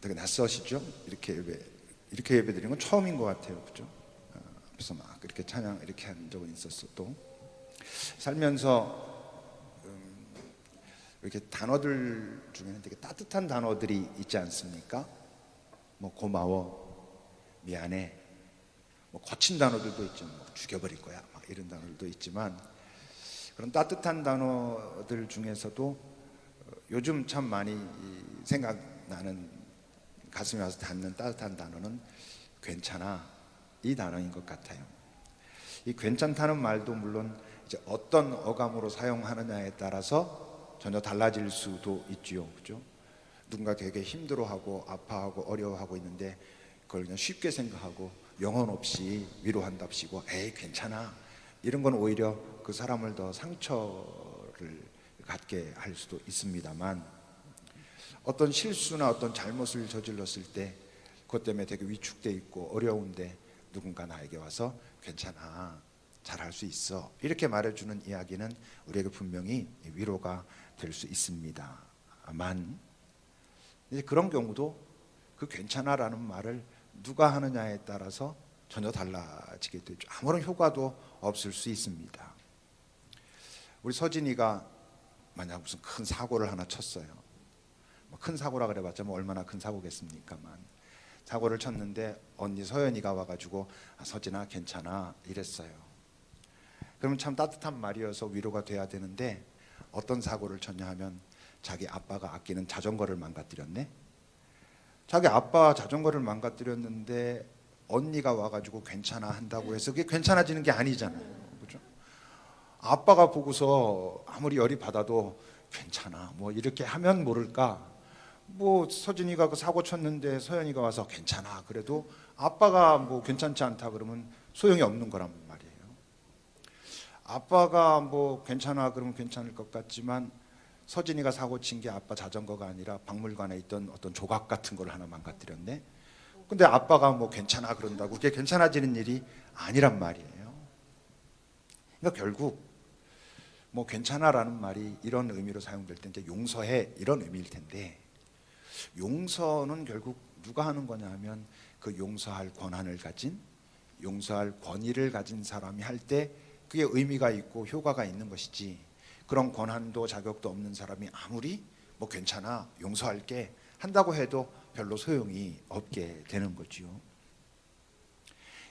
되게 낯서시죠? 이렇게 예배 드리는 건 처음인 것 같아요, 그죠? 앞에서 막 이렇게 찬양 이렇게 한 적은 있었어도 살면서 이렇게 단어들 중에는 되게 따뜻한 단어들이 있지 않습니까? 뭐 고마워, 미안해, 뭐 거친 단어들도 있죠. 뭐 죽여버릴 거야, 막 이런 단어들도 있지만 그런 따뜻한 단어들 중에서도 요즘 참 많이 생각나는, 가슴에 와서 닿는 따뜻한 단어는 괜찮아, 이 단어인 것 같아요. 이 괜찮다는 말도 물론 이제 어떤 어감으로 사용하느냐에 따라서 전혀 달라질 수도 있지요, 그죠? 누군가 되게 힘들어하고 아파하고 어려워하고 있는데 그걸 그냥 쉽게 생각하고 영혼 없이 위로한답시고 에이 괜찮아, 이런 건 오히려 그 사람을 더 상처를 갖게 할 수도 있습니다만, 어떤 실수나 어떤 잘못을 저질렀을 때 그것 때문에 되게 위축돼 있고 어려운데 누군가 나에게 와서 괜찮아, 잘할 수 있어, 이렇게 말해주는 이야기는 우리에게 분명히 위로가 될 수 있습니다만, 이제 그런 경우도 그 괜찮아라는 말을 누가 하느냐에 따라서 전혀 달라지게 되죠. 아무런 효과도 없을 수 있습니다. 우리 서진이가 만약 무슨 큰 사고를 하나 쳤어요. 뭐 큰 사고라 그래봤자 뭐 얼마나 큰 사고겠습니까만, 사고를 쳤는데 언니 서연이가 와가지고 서진아 괜찮아 이랬어요. 그러면 참 따뜻한 말이어서 위로가 돼야 되는데, 어떤 사고를 쳤냐 하면 자기 아빠가 아끼는 자전거를 망가뜨렸네. 자기 아빠 자전거를 망가뜨렸는데 언니가 와가지고 괜찮아 한다고 해서 그게 괜찮아지는 게 아니잖아요, 그죠? 아빠가 보고서 아무리 열이 받아도 괜찮아 뭐 이렇게 하면 모를까, 뭐 서진이가 그 사고 쳤는데 서연이가 와서 괜찮아 그래도 아빠가 뭐 괜찮지 않다 그러면 소용이 없는 거란 말이에요. 아빠가 뭐 괜찮아 그러면 괜찮을 것 같지만 서진이가 사고 친 게 아빠 자전거가 아니라 박물관에 있던 어떤 조각 같은 걸 하나 망가뜨렸네. 근데 아빠가 뭐 괜찮아 그런다고 그게 괜찮아지는 일이 아니란 말이에요. 그러니까 결국 뭐 괜찮아라는 말이 이런 의미로 사용될 때 이제 용서해 이런 의미일 텐데, 용서는 결국 누가 하는 거냐 하면 그 용서할 권한을 가진, 용서할 권위를 가진 사람이 할 때 그게 의미가 있고 효과가 있는 것이지, 그런 권한도 자격도 없는 사람이 아무리 뭐 괜찮아 용서할게 한다고 해도 별로 소용이 없게 되는 거지요.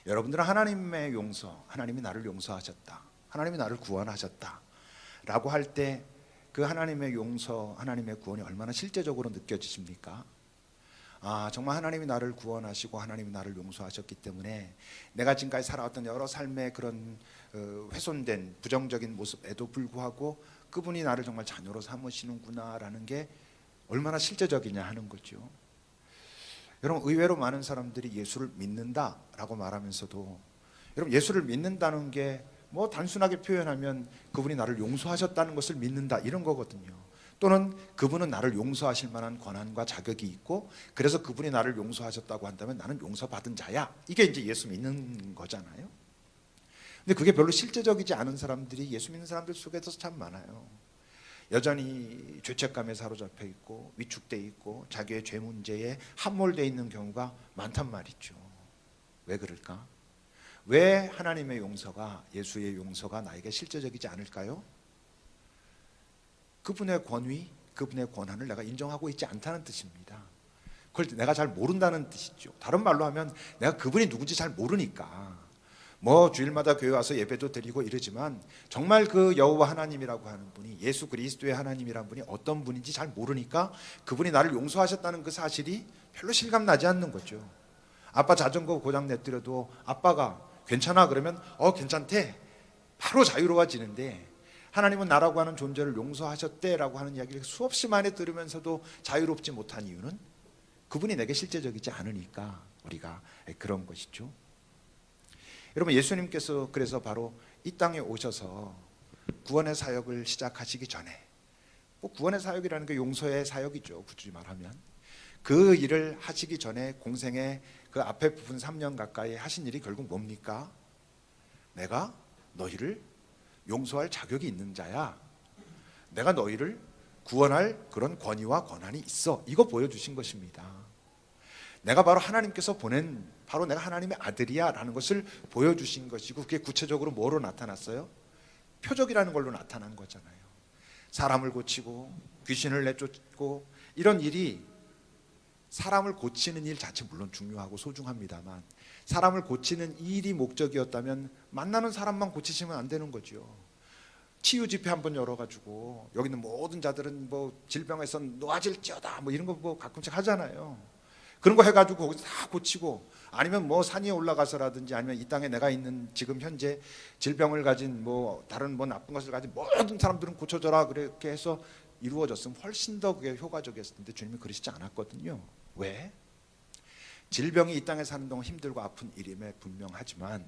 여러분들은 하나님의 용서, 하나님이 나를 용서하셨다, 하나님이 나를 구원하셨다 라고 할 때 그 하나님의 용서, 하나님의 구원이 얼마나 실제적으로 느껴지십니까? 아, 정말 하나님이 나를 구원하시고 하나님이 나를 용서하셨기 때문에 내가 지금까지 살아왔던 여러 삶의 그런 훼손된 부정적인 모습에도 불구하고 그분이 나를 정말 자녀로 삼으시는구나 라는 게 얼마나 실제적이냐 하는 거죠. 여러분, 의외로 많은 사람들이 예수를 믿는다라고 말하면서도, 여러분 예수를 믿는다는 게 뭐 단순하게 표현하면 그분이 나를 용서하셨다는 것을 믿는다 이런 거거든요. 또는 그분은 나를 용서하실 만한 권한과 자격이 있고 그래서 그분이 나를 용서하셨다고 한다면 나는 용서받은 자야, 이게 이제 예수 믿는 거잖아요. 근데 그게 별로 실제적이지 않은 사람들이 예수 믿는 사람들 속에서 참 많아요. 여전히 죄책감에 사로잡혀 있고 위축돼 있고 자기의 죄 문제에 함몰되어 있는 경우가 많단 말이죠. 왜 그럴까? 왜 하나님의 용서가, 예수의 용서가 나에게 실제적이지 않을까요? 그분의 권위, 그분의 권한을 내가 인정하고 있지 않다는 뜻입니다. 그걸 내가 잘 모른다는 뜻이죠. 다른 말로 하면 내가 그분이 누군지 잘 모르니까 뭐 주일마다 교회 와서 예배도 드리고 이러지만 정말 그 여호와 하나님이라고 하는 분이, 예수 그리스도의 하나님이라는 분이 어떤 분인지 잘 모르니까 그분이 나를 용서하셨다는 그 사실이 별로 실감나지 않는 거죠. 아빠 자전거 고장 내뜨려도 아빠가 괜찮아 그러면 괜찮대, 바로 자유로워지는데, 하나님은 나라고 하는 존재를 용서하셨대라고 하는 이야기를 수없이 많이 들으면서도 자유롭지 못한 이유는 그분이 내게 실제적이지 않으니까 우리가 그런 것이죠. 여러분, 예수님께서 그래서 바로 이 땅에 오셔서 구원의 사역을 시작하시기 전에, 뭐 구원의 사역이라는 게 용서의 사역이죠, 굳이 말하면. 그 일을 하시기 전에 공생의 그 앞에 부분 3년 가까이 하신 일이 결국 뭡니까? 내가 너희를 용서할 자격이 있는 자야, 내가 너희를 구원할 그런 권위와 권한이 있어, 이거 보여주신 것입니다. 내가 바로 하나님께서 보낸 바로 내가 하나님의 아들이야 라는 것을 보여주신 것이고, 그게 구체적으로 뭐로 나타났어요? 표적이라는 걸로 나타난 거잖아요. 사람을 고치고 귀신을 내쫓고, 이런 일이 사람을 고치는 일 자체 물론 중요하고 소중합니다만, 사람을 고치는 일이 목적이었다면 만나는 사람만 고치시면 안 되는 거죠. 치유 집회 한번 열어가지고 여기 있는 모든 자들은 뭐 질병에서 놓아질지어다 뭐 이런 거 뭐 가끔씩 하잖아요. 그런 거 해가지고 거기서 다 고치고, 아니면 뭐 산 위에 올라가서라든지, 아니면 이 땅에 내가 있는 지금 현재 질병을 가진 뭐 다른 뭐 나쁜 것을 가진 모든 사람들은 고쳐져라 그렇게 해서 이루어졌으면 훨씬 더 그게 효과적이었을 텐데 주님이 그러시지 않았거든요. 왜? 질병이 이 땅에 사는 동안 힘들고 아픈 일임에 분명하지만,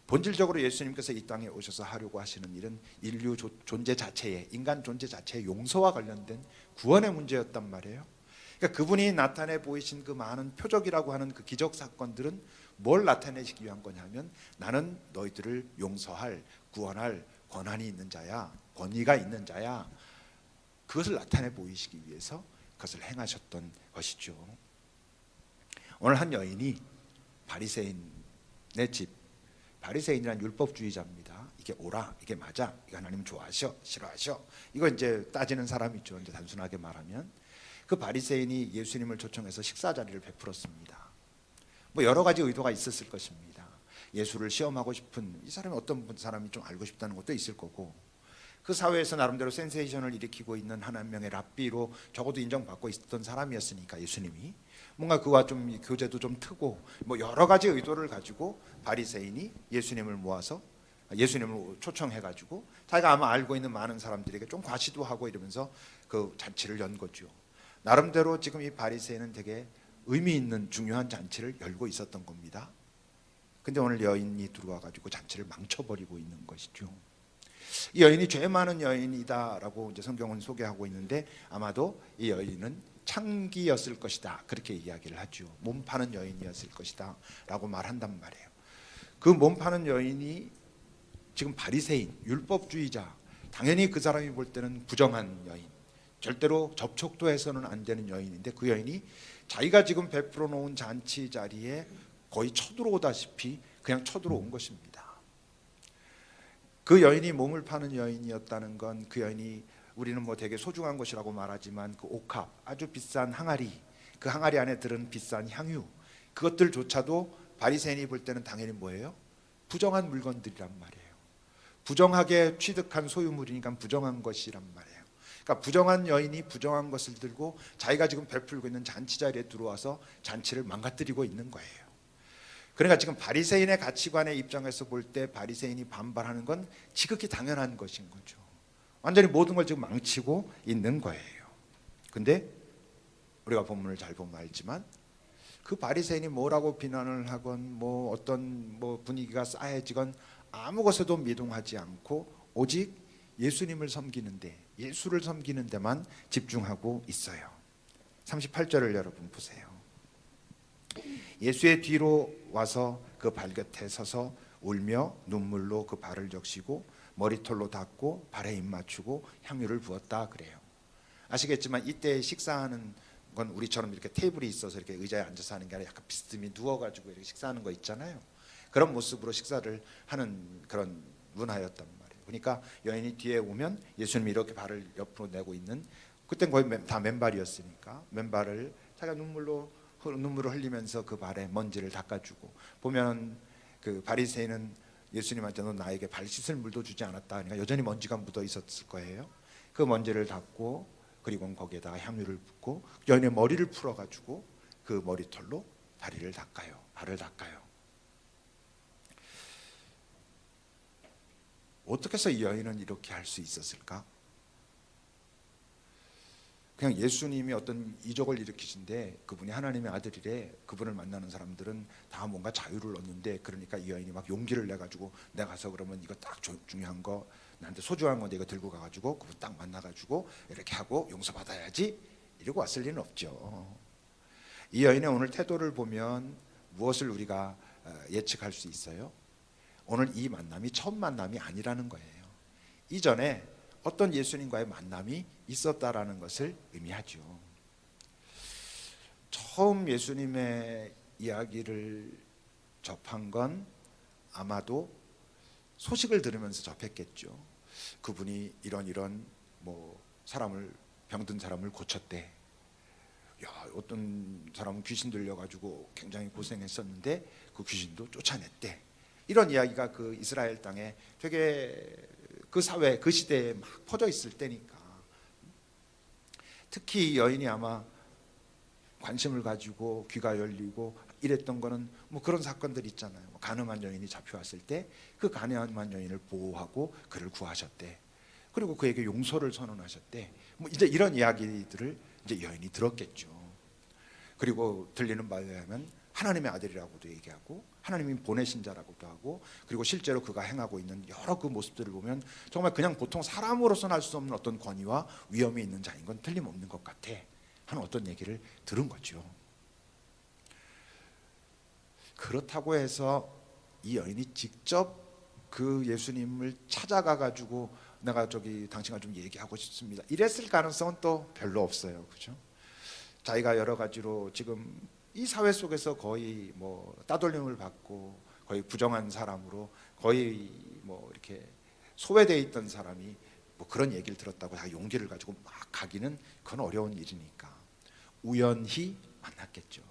본질적으로 예수님께서 이 땅에 오셔서 하려고 하시는 일은 인류 존재 자체의, 인간 존재 자체의 용서와 관련된 구원의 문제였단 말이에요. 그러니까 그분이 나타내 보이신 그 많은 표적이라고 하는 그 기적 사건들은 뭘 나타내시기 위한 거냐면, 나는 너희들을 용서할, 구원할 권한이 있는 자야, 권위가 있는 자야, 그것을 나타내 보이시기 위해서 그것을 행하셨던 것이죠. 오늘 한 여인이 바리새인의 집, 바리새인이란 율법주의자입니다. 이게 옳아, 이게 맞아, 이거 하나님 좋아하셔, 싫어하셔, 이거 이제 따지는 사람이죠. 이제 단순하게 말하면 그 바리새인이 예수님을 초청해서 식사 자리를 베풀었습니다. 뭐 여러 가지 의도가 있었을 것입니다. 예수를 시험하고 싶은, 이 사람이 어떤 사람이 좀 알고 싶다는 것도 있을 거고, 그 사회에서 나름대로 센세이션을 일으키고 있는 한 명의 랍비로 적어도 인정받고 있었던 사람이었으니까, 예수님이 뭔가 그와 좀 교제도 좀 트고, 뭐 여러 가지 의도를 가지고 바리새인이 예수님을 모아서 예수님을 초청해가지고 자기가 아마 알고 있는 많은 사람들에게 좀 과시도 하고 이러면서 그 잔치를 연 거죠. 나름대로 지금 이 바리새인은 되게 의미 있는 중요한 잔치를 열고 있었던 겁니다. 근데 오늘 여인이 들어와가지고 잔치를 망쳐버리고 있는 것이죠. 이 여인이 죄 많은 여인이다라고 이제 성경은 소개하고 있는데, 아마도 이 여인은 창기였을 것이다 그렇게 이야기를 하죠. 몸 파는 여인이었을 것이다 라고 말한단 말이에요. 그 몸 파는 여인이 지금 바리새인, 율법주의자, 당연히 그 사람이 볼 때는 부정한 여인, 절대로 접촉도 해서는 안 되는 여인인데, 그 여인이 자기가 지금 베풀어 놓은 잔치 자리에 거의 쳐들어오다시피 그냥 쳐들어온 것입니다. 그 여인이 몸을 파는 여인이었다는 건, 그 여인이 우리는 뭐 되게 소중한 것이라고 말하지만 그 옥합, 아주 비싼 항아리, 그 항아리 안에 들은 비싼 향유, 그것들조차도 바리새인이 볼 때는 당연히 뭐예요? 부정한 물건들이란 말이에요. 부정하게 취득한 소유물이니까 부정한 것이란 말이에요. 그러니까 부정한 여인이 부정한 것을 들고 자기가 지금 베풀고 있는 잔치 자리에 들어와서 잔치를 망가뜨리고 있는 거예요. 그러니까 지금 바리새인의 가치관의 입장에서 볼 때 바리새인이 반발하는 건 지극히 당연한 것인 거죠. 완전히 모든 걸 지금 망치고 있는 거예요. 근데 우리가 본문을 잘 보면 알지만, 그 바리새인이 뭐라고 비난을 하건 뭐 어떤 뭐 분위기가 싸해지건 아무 것에도 미동하지 않고 오직 예수님을 섬기는데, 예수를 섬기는 데만 집중하고 있어요. 38절을 여러분 보세요. 예수의 뒤로 와서 그 발곁에 서서 울며 눈물로 그 발을 적시고 머리털로 닦고 발에 입 맞추고 향유를 부었다 그래요. 아시겠지만 이때 식사하는 건 우리처럼 이렇게 테이블이 있어서 이렇게 의자에 앉아서 하는 게 아니라 약간 비스듬히 누워가지고 이렇게 식사하는 거 있잖아요. 그런 모습으로 식사를 하는 그런 문화였단 말이에요. 그러니까 여인이 뒤에 오면 예수님이 이렇게 발을 옆으로 내고 있는, 그땐 거의 다 맨발이었으니까 맨발을 자기가 눈물을 흘리면서 그 발에 먼지를 닦아주고, 보면 그 바리새인은 예수님한테 너 나에게 발 씻을 물도 주지 않았다, 그러니까 여전히 먼지가 묻어 있었을 거예요. 그 먼지를 닦고, 그리고 거기에다가 향유를 붓고 여인의 머리를 풀어가지고 그 머리털로 다리를 닦아요, 발을 닦아요. 어떻게 해서 이 여인은 이렇게 할 수 있었을까? 그냥 예수님이 어떤 이적을 일으키신데 그분이 하나님의 아들이래, 그분을 만나는 사람들은 다 뭔가 자유를 얻는데, 그러니까 이 여인이 막 용기를 내가지고 내가 가서 그러면 이거 딱 중요한 거, 나한테 소중한 건데 이거 들고 가가지고 그분 딱 만나가지고 이렇게 하고 용서받아야지, 이러고 왔을 리는 없죠. 이 여인의 오늘 태도를 보면 무엇을 우리가 예측할 수 있어요? 오늘 이 만남이 첫 만남이 아니라는 거예요. 이전에 어떤 예수님과의 만남이 있었다라는 것을 의미하죠. 처음 예수님의 이야기를 접한 건 아마도 소식을 들으면서 접했겠죠. 그분이 이런 뭐 사람을, 병든 사람을 고쳤대. 야, 어떤 사람은 귀신 들려가지고 굉장히 고생했었는데 그 귀신도 쫓아냈대. 이런 이야기가 그 이스라엘 땅에 되게 그 사회, 그 시대에 막 퍼져 있을 때니까, 특히 이 여인이 아마 관심을 가지고 귀가 열리고 이랬던 거는 뭐 그런 사건들 있잖아요. 간음한 여인이 잡혀왔을 때 그 간음한 여인을 보호하고 그를 구하셨대. 그리고 그에게 용서를 선언하셨대. 뭐 이제 이런 이야기들을 이제 여인이 들었겠죠. 그리고 들리는 바에 의하면 하나님의 아들이라고도 얘기하고 하나님이 보내신 자라고도 하고, 그리고 실제로 그가 행하고 있는 여러 그 모습들을 보면 정말 그냥 보통 사람으로서는 할 수 없는 어떤 권위와 위엄이 있는 자인 건 틀림없는 것 같아 하는 어떤 얘기를 들은 거죠. 그렇다고 해서 이 여인이 직접 그 예수님을 찾아가 가지고 내가 저기 당신과 좀 얘기하고 싶습니다 이랬을 가능성은 또 별로 없어요. 그죠? 자기가 여러 가지로 지금 이 사회 속에서 거의 뭐 따돌림을 받고 거의 부정한 사람으로 거의 뭐 이렇게 소외되어 있던 사람이 뭐 그런 얘기를 들었다고 다 용기를 가지고 막 가기는 그건 어려운 일이니까 우연히 만났겠죠.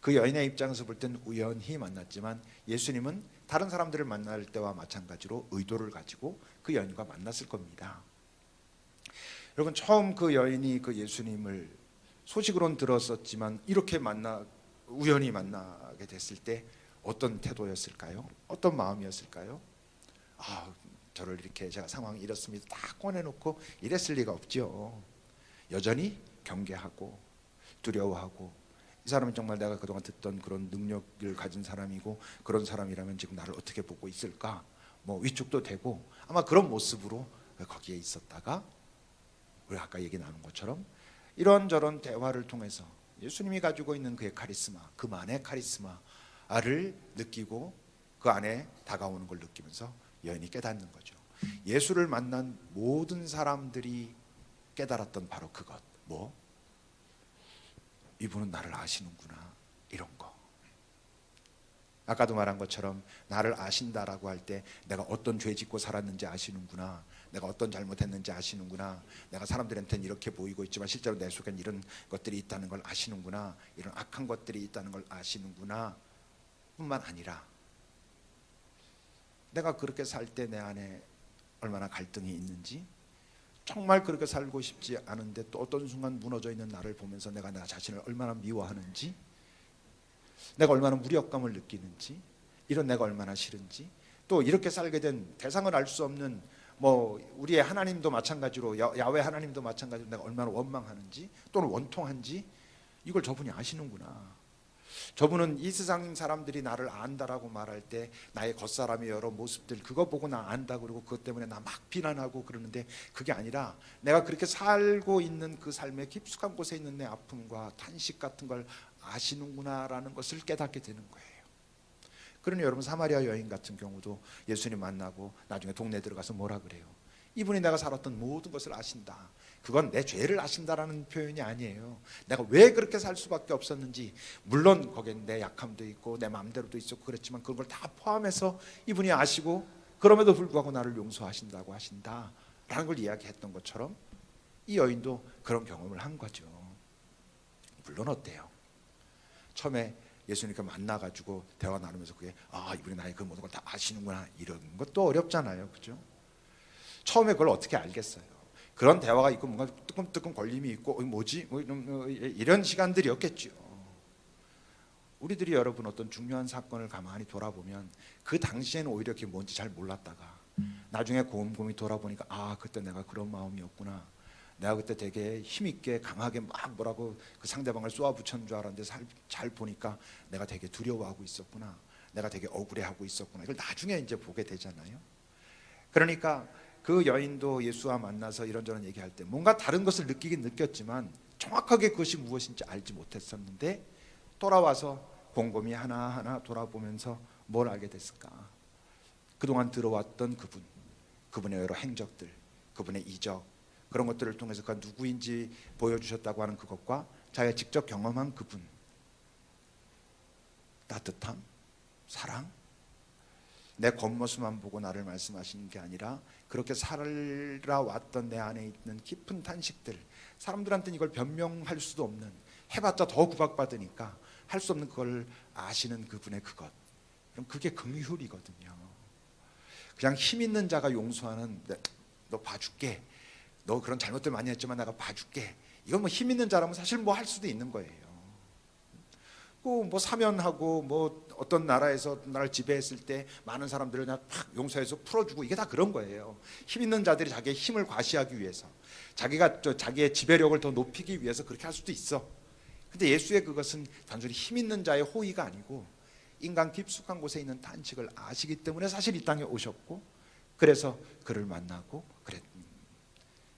그 여인의 입장에서 볼 땐 우연히 만났지만 예수님은 다른 사람들을 만날 때와 마찬가지로 의도를 가지고 그 여인과 만났을 겁니다. 여러분, 처음 그 여인이 그 예수님을 소식으로는 들었었지만 이렇게 우연히 만나게 됐을 때 어떤 태도였을까요? 어떤 마음이었을까요? 저를 이렇게 제가 상황이 이렇습니다 딱 꺼내놓고 이랬을 리가 없죠. 여전히 경계하고 두려워하고, 이 사람은 정말 내가 그동안 듣던 그런 능력을 가진 사람이고 그런 사람이라면 지금 나를 어떻게 보고 있을까, 뭐 위축도 되고 아마 그런 모습으로 거기에 있었다가 우리 아까 얘기 나눈 것처럼 이런저런 대화를 통해서 예수님이 가지고 있는 그의 카리스마, 그만의 카리스마를 느끼고 그 안에 다가오는 걸 느끼면서 여인이 깨닫는 거죠. 예수를 만난 모든 사람들이 깨달았던 바로 그것, 뭐? 이분은 나를 아시는구나, 이런 거. 아까도 말한 것처럼 나를 아신다라고 할 때 내가 어떤 죄 짓고 살았는지 아시는구나, 내가 어떤 잘못했는지 아시는구나, 내가 사람들한테는 이렇게 보이고 있지만 실제로 내 속엔 이런 것들이 있다는 걸 아시는구나, 이런 악한 것들이 있다는 걸 아시는구나 뿐만 아니라 내가 그렇게 살 때 내 안에 얼마나 갈등이 있는지, 정말 그렇게 살고 싶지 않은데 또 어떤 순간 무너져 있는 나를 보면서 내가 나 자신을 얼마나 미워하는지, 내가 얼마나 무력감을 느끼는지, 이런 내가 얼마나 싫은지, 또 이렇게 살게 된 대상을 알 수 없는 뭐 우리의 하나님도 마찬가지로 야훼 하나님도 마찬가지로 내가 얼마나 원망하는지 또는 원통한지, 이걸 저분이 아시는구나. 저분은 이 세상 사람들이 나를 안다라고 말할 때 나의 겉사람의 여러 모습들 그거 보고 나 안다 그러고 그것 때문에 나 막 비난하고 그러는데, 그게 아니라 내가 그렇게 살고 있는 그 삶의 깊숙한 곳에 있는 내 아픔과 탄식 같은 걸 아시는구나라는 것을 깨닫게 되는 거예요. 그러니 여러분, 사마리아 여인 같은 경우도 예수님 만나고 나중에 동네 들어가서 뭐라 그래요? 이분이 내가 살았던 모든 것을 아신다. 그건 내 죄를 아신다라는 표현이 아니에요. 내가 왜 그렇게 살 수밖에 없었는지, 물론 거기엔 내 약함도 있고 내 마음대로도 있었고 그랬지만 그런 걸 다 포함해서 이분이 아시고 그럼에도 불구하고 나를 용서하신다고 하신다라는 걸 이야기했던 것처럼 이 여인도 그런 경험을 한 거죠. 물론 어때요? 처음에 예수님과 만나가지고 대화 나누면서 그게 이분이 나의 그 모든 걸 다 아시는구나 이런 것도 어렵잖아요. 그죠? 처음에 그걸 어떻게 알겠어요? 그런 대화가 있고 뭔가 뜨끔뜨끔 걸림이 있고 뭐지? 이런 시간들이었겠죠. 우리들이 여러분 어떤 중요한 사건을 가만히 돌아보면 그 당시에는 오히려 그게 뭔지 잘 몰랐다가 나중에 곰곰이 돌아보니까 그때 내가 그런 마음이었구나, 내가 그때 되게 힘있게 강하게 막 뭐라고 그 상대방을 쏘아붙였는 줄 알았는데 잘 보니까 내가 되게 두려워하고 있었구나, 내가 되게 억울해하고 있었구나, 이걸 나중에 이제 보게 되잖아요. 그러니까 그 여인도 예수와 만나서 이런저런 얘기할 때 뭔가 다른 것을 느끼긴 느꼈지만 정확하게 그것이 무엇인지 알지 못했었는데, 돌아와서 곰곰이 하나하나 돌아보면서 뭘 알게 됐을까? 그동안 들어왔던 그분의 여러 행적들, 그분의 이적, 그런 것들을 통해서 그가 누구인지 보여주셨다고 하는 그것과 자기가 직접 경험한 그분, 따뜻함, 사랑. 내 겉모습만 보고 나를 말씀하시는 게 아니라 그렇게 살아왔던 내 안에 있는 깊은 탄식들, 사람들한테는 이걸 변명할 수도 없는, 해봤자 더 구박받으니까 할 수 없는 그걸 아시는 그분의 그것, 그럼 그게 긍휼이거든요. 그냥 힘 있는 자가 용서하는, 너 봐줄게, 너 그런 잘못들 많이 했지만 내가 봐줄게, 이건 뭐 힘 있는 자라면 사실 뭐 할 수도 있는 거예요. 뭐 사면하고 뭐 어떤 나라에서 나라를 지배했을 때 많은 사람들을 그냥 팍 용서해서 풀어주고, 이게 다 그런 거예요. 힘 있는 자들이 자기의 힘을 과시하기 위해서, 자기의 지배력을 더 높이기 위해서 그렇게 할 수도 있어. 근데 예수의 그것은 단순히 힘 있는 자의 호의가 아니고 인간 깊숙한 곳에 있는 탄식을 아시기 때문에 사실 이 땅에 오셨고, 그래서 그를 만나고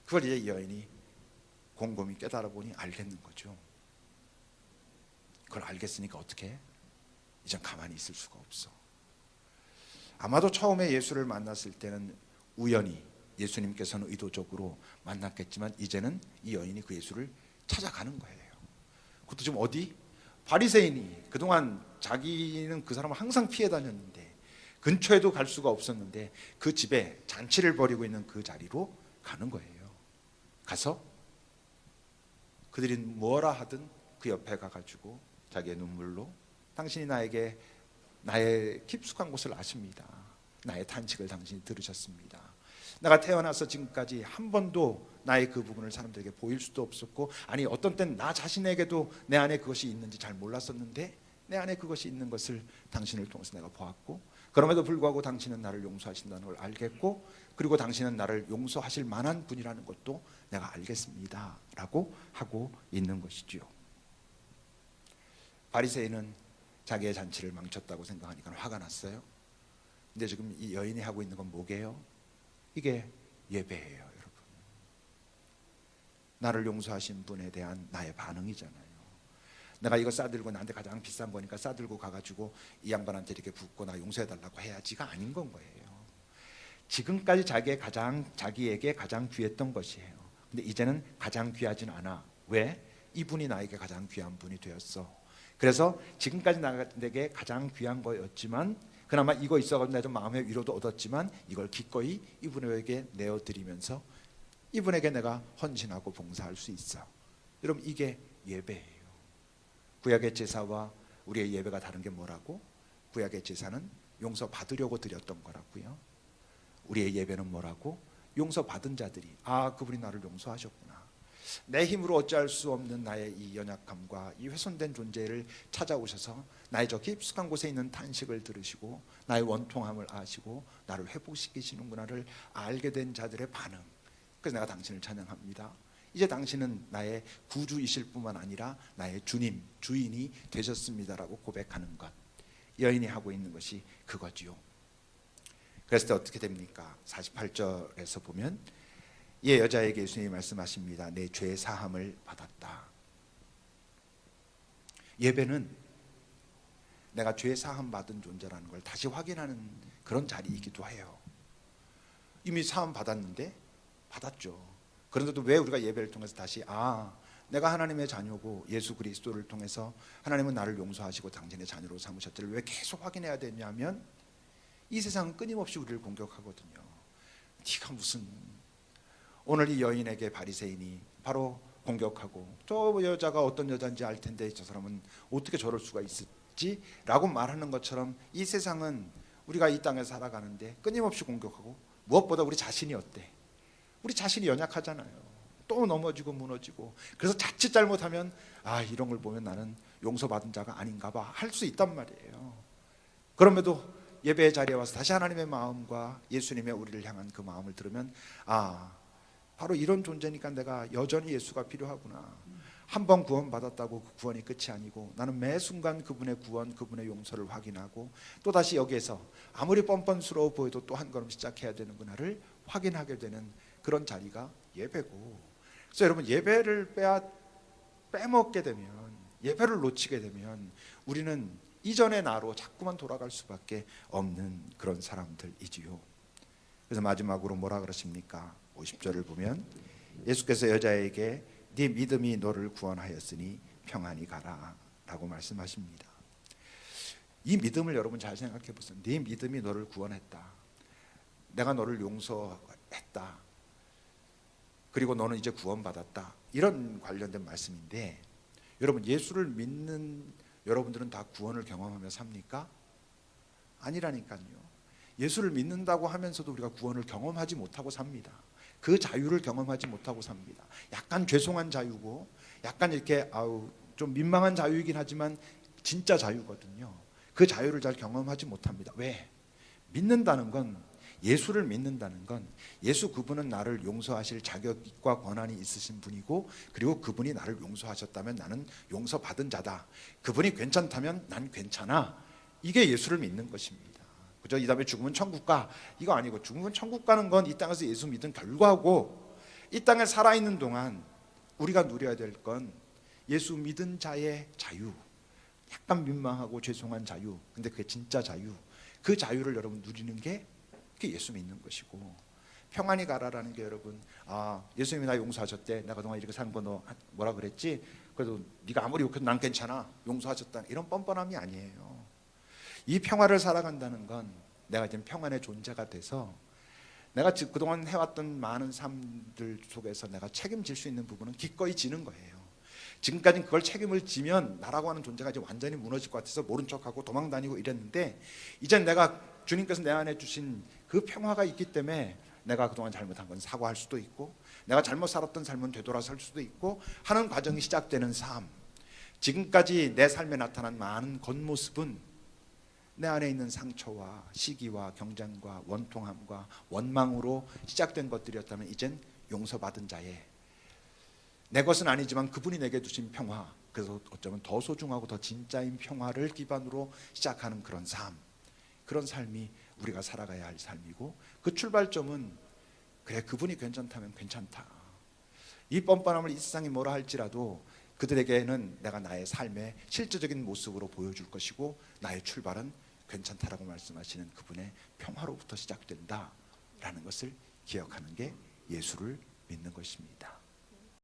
그걸 이제 이 여인이 곰곰이 깨달아 보니 알겠는 거죠. 그걸 알겠으니까 어떻게 해? 이젠 가만히 있을 수가 없어. 아마도 처음에 예수를 만났을 때는 우연히, 예수님께서는 의도적으로 만났겠지만 이제는 이 여인이 그 예수를 찾아가는 거예요. 그것도 지금 어디? 바리새인이 그동안 자기는 그 사람을 항상 피해 다녔는데 근처에도 갈 수가 없었는데 그 집에 잔치를 벌이고 있는 그 자리로 가는 거예요. 가서 그들이 뭐라 하든 그 옆에 가가지고 자기의 눈물로, 당신이 나에게 나의 깊숙한 곳을 아십니다. 나의 탄식을 당신이 들으셨습니다. 내가 태어나서 지금까지 한 번도 나의 그 부분을 사람들에게 보일 수도 없었고, 아니 어떤 때는 나 자신에게도 내 안에 그것이 있는지 잘 몰랐었는데 내 안에 그것이 있는 것을 당신을 통해서 내가 보았고, 그럼에도 불구하고 당신은 나를 용서하신다는 걸 알겠고, 그리고 당신은 나를 용서하실 만한 분이라는 것도 내가 알겠습니다 라고 하고 있는 것이지요. 바리새인은 자기의 잔치를 망쳤다고 생각하니까 화가 났어요. 근데 지금 이 여인이 하고 있는 건 뭐게요? 이게 예배예요, 여러분. 나를 용서하신 분에 대한 나의 반응이잖아요. 내가 이거 싸들고 나한테 가장 비싼 거니까 싸들고 가가지고 이 양반한테 이렇게 붓고 나 용서해달라고 해야지가 아닌 건 거예요. 지금까지 자기에게 가장 귀했던 것이에요. 근데 이제는 가장 귀하진 않아. 왜? 이분이 나에게 가장 귀한 분이 되었어. 그래서 지금까지 내게 가장 귀한 거였지만, 그나마 이거 있어가지고 내가 좀 마음의 위로도 얻었지만, 이걸 기꺼이 이분에게 내어드리면서 이분에게 내가 헌신하고 봉사할 수 있어. 여러분, 이게 예배예요. 구약의 제사와 우리의 예배가 다른 게 뭐라고? 구약의 제사는 용서받으려고 드렸던 거라고요. 우리의 예배는 뭐라고? 용서받은 자들이, 아, 그분이 나를 용서하셨구나, 내 힘으로 어찌할 수 없는 나의 이 연약함과 이 훼손된 존재를 찾아오셔서 나의 저 깊숙한 곳에 있는 탄식을 들으시고 나의 원통함을 아시고 나를 회복시키시는구나를 알게 된 자들의 반응. 그래서 내가 당신을 찬양합니다. 이제 당신은 나의 구주이실 뿐만 아니라 나의 주님, 주인이 되셨습니다라고 고백하는 것. 여인이 하고 있는 것이 그거지요. 그랬을 때 어떻게 됩니까? 48절에서 보면 이 여자에게 예수님이 말씀하십니다. 내 죄 사함을 받았다. 예배는 내가 죄 사함 받은 존재라는 걸 다시 확인하는 그런 자리이기도 해요. 이미 사함 받았는데, 받았죠. 그런데도 왜 우리가 예배를 통해서 다시, 내가 하나님의 자녀고 예수 그리스도를 통해서 하나님은 나를 용서하시고 당신의 자녀로 삼으셨지를 왜 계속 확인해야 되냐면, 이 세상은 끊임없이 우리를 공격하거든요. 네가 무슨, 오늘 이 여인에게 바리새인이 바로 공격하고, 저 여자가 어떤 여자인지 알 텐데 저 사람은 어떻게 저럴 수가 있지? 라고 말하는 것처럼 이 세상은 우리가 이 땅에 살아가는데 끊임없이 공격하고, 무엇보다 우리 자신이 어때? 우리 자신이 연약하잖아요. 또 넘어지고 무너지고. 그래서 자칫 잘못하면 이런 걸 보면 나는 용서받은 자가 아닌가 봐 할 수 있단 말이에요. 그럼에도 예배의 자리에 와서 다시 하나님의 마음과 예수님의 우리를 향한 그 마음을 들으면, 바로 이런 존재니까 내가 여전히 예수가 필요하구나. 한 번 구원받았다고 그 구원이 끝이 아니고 나는 매 순간 그분의 구원, 그분의 용서를 확인하고 또다시 여기에서 아무리 뻔뻔스러워 보여도 또 한 걸음 시작해야 되는구나를 확인하게 되는 그런 자리가 예배고. 그래서 여러분, 예배를 빼먹게 되면, 예배를 놓치게 되면 우리는 이전의 나로 자꾸만 돌아갈 수밖에 없는 그런 사람들이지요. 그래서 마지막으로 뭐라 그러십니까? 50절을 보면 예수께서 여자에게 네 믿음이 너를 구원하였으니 평안히 가라 라고 말씀하십니다. 이 믿음을 여러분 잘 생각해 보세요. 네 믿음이 너를 구원했다. 내가 너를 용서했다. 그리고 너는 이제 구원받았다. 이런 관련된 말씀인데, 여러분 예수를 믿는 여러분들은 다 구원을 경험하며 삽니까? 아니라니까요. 예수를 믿는다고 하면서도 우리가 구원을 경험하지 못하고 삽니다. 그 자유를 경험하지 못하고 삽니다. 약간 죄송한 자유고, 약간 이렇게 좀 민망한 자유이긴 하지만 진짜 자유거든요. 그 자유를 잘 경험하지 못합니다. 왜? 믿는다는 건, 예수를 믿는다는 건, 예수 그분은 나를 용서하실 자격과 권한이 있으신 분이고, 그리고 그분이 나를 용서하셨다면 나는 용서받은 자다. 그분이 괜찮다면 난 괜찮아. 이게 예수를 믿는 것입니다. 그죠? 이 다음에 죽으면 천국 가, 이거 아니고, 죽으면 천국 가는 건 이 땅에서 예수 믿은 결과고, 이 땅에 살아있는 동안 우리가 누려야 될 건 예수 믿은 자의 자유, 약간 민망하고 죄송한 자유, 근데 그게 진짜 자유. 그 자유를 여러분 누리는 게 그게 예수 믿는 것이고, 평안히 가라라는 게 여러분, 예수님이 나 용서하셨대. 내가 그동안 이렇게 산 거 너 뭐라 그랬지? 그래도 네가 아무리 욕해도 난 괜찮아. 용서하셨다. 이런 뻔뻔함이 아니에요. 이 평화를 살아간다는 건, 내가 지금 평안의 존재가 돼서 내가 그동안 해왔던 많은 삶들 속에서 내가 책임질 수 있는 부분은 기꺼이 지는 거예요. 지금까지는 그걸 책임을 지면 나라고 하는 존재가 이제 완전히 무너질 것 같아서 모른 척하고 도망다니고 이랬는데, 이젠 내가 주님께서 내 안에 주신 그 평화가 있기 때문에 내가 그동안 잘못한 건 사과할 수도 있고, 내가 잘못 살았던 삶은 되돌아설 수도 있고 하는 과정이 시작되는 삶. 지금까지 내 삶에 나타난 많은 겉모습은 내 안에 있는 상처와 시기와 경쟁과 원통함과 원망으로 시작된 것들이었다면, 이젠 용서받은 자의, 내 것은 아니지만 그분이 내게 주신 평화, 그래서 어쩌면 더 소중하고 더 진짜인 평화를 기반으로 시작하는 그런 삶, 그런 삶이 우리가 살아가야 할 삶이고, 그 출발점은 그래, 그분이 괜찮다면 괜찮다. 이 뻔뻔함을 이 세상이 뭐라 할지라도 그들에게는 내가 나의 삶의 실제적인 모습으로 보여줄 것이고, 나의 출발은 괜찮다라고 말씀하시는 그분의 평화로부터 시작된다라는 것을 기억하는 게 예수를 믿는 것입니다.